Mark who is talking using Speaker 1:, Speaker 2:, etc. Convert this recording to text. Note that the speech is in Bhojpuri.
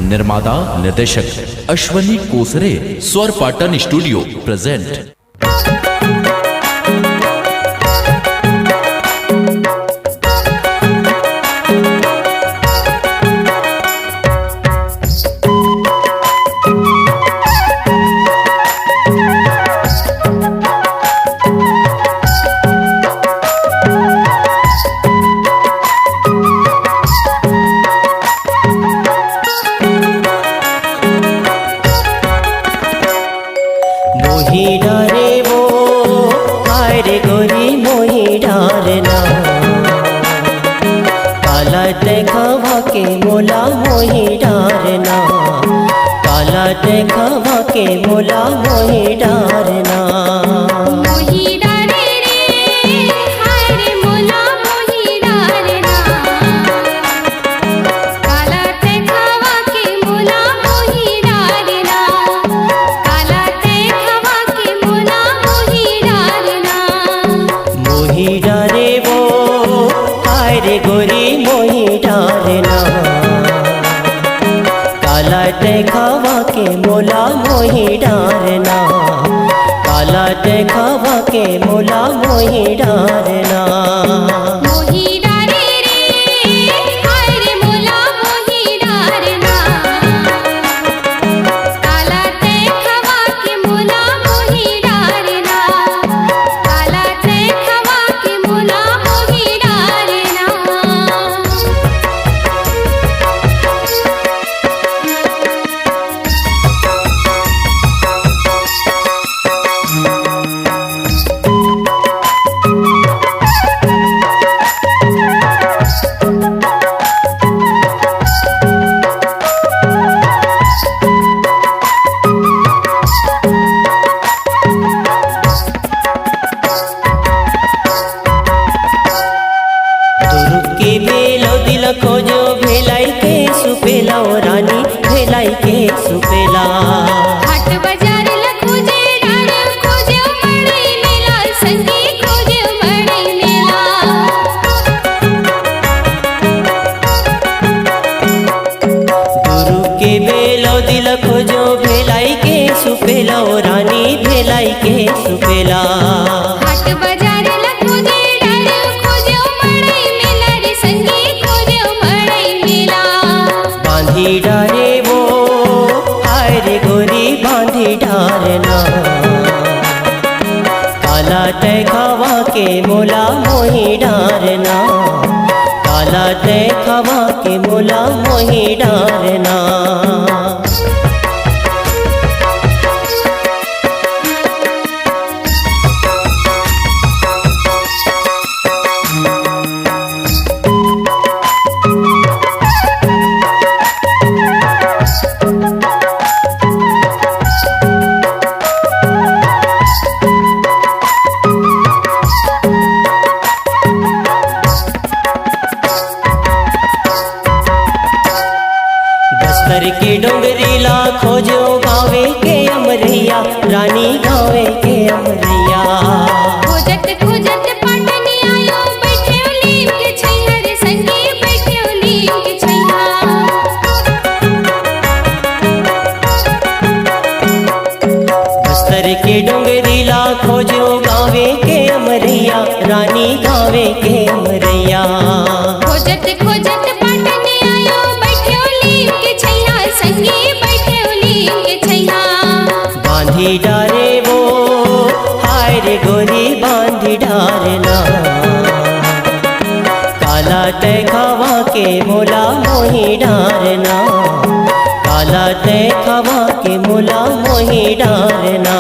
Speaker 1: निर्माता निर्देशक अश्वनी कोसरे, स्वर पाटन स्टूडियो प्रेजेंट।
Speaker 2: मोही डारे वो हाय रे गोरी मोही डारना, काला देखावा के मोला मोही डारना, काला देखावा के मोला मोही डारना।
Speaker 3: मोही डारे रे हाय रे मोला मोही डारना, काला देखावा के मोला मोही डारना, काला देखावा के मोला मोही डारना।
Speaker 2: मोही डारे वो हाय रे गोरी मोही डारना, काला देखावा के मोला मोही डारना, काला देखावा के मोला मोही डारना।
Speaker 3: मोही डारे रे हाय रे मोला मोही डारना, काला देखावा के मोला मोही डारना, काला देखावा के मोला मोही डारना।
Speaker 2: दुरुक के बेलो दिल खोजो भेलाई के सुपेला ओ रानी भेलाई के सुपेला।
Speaker 3: हाट बाजार ला खोजे डार खोजे मड़ई मेला, संगी खोजे मड़ई मेला।
Speaker 2: दुरुक के बेलो दिल खोजो भेलाई के सुपेला ओ रानी भेलाई के सुपेला।
Speaker 3: हाट बाजार ला खोजे डार खोजे मड़ई मेला रे, संगी खोजे मड़ई मेला।
Speaker 2: बांधी डारे वो हाय रे गोरी बांधी डारना, काला देखावा के मोला मोही डारना, काला देखावा के मोला मोही डारना। बस्तर के डोंगरीला खोजो गावे के अमरैया, रानी गावे के अमरैया।
Speaker 3: खोजत खोजत पाटनी आयो, बैठे लीम के छैया रे, संगी बैठे लीम के छैया।
Speaker 2: बस्तर के डोंगरीला खोजो गावे के अमरैया, रानी गावे के अमरैया।
Speaker 3: खोजत खोजत पाटनी आयो, बैठे लीम के छैया, संगी बैठे लीम के छैया।
Speaker 2: बांधी डारे वो हाय रे गोरी बांधी डारना, काला देखावा के मोला मोही डारना, काला देखावा के मोला मोही डारना।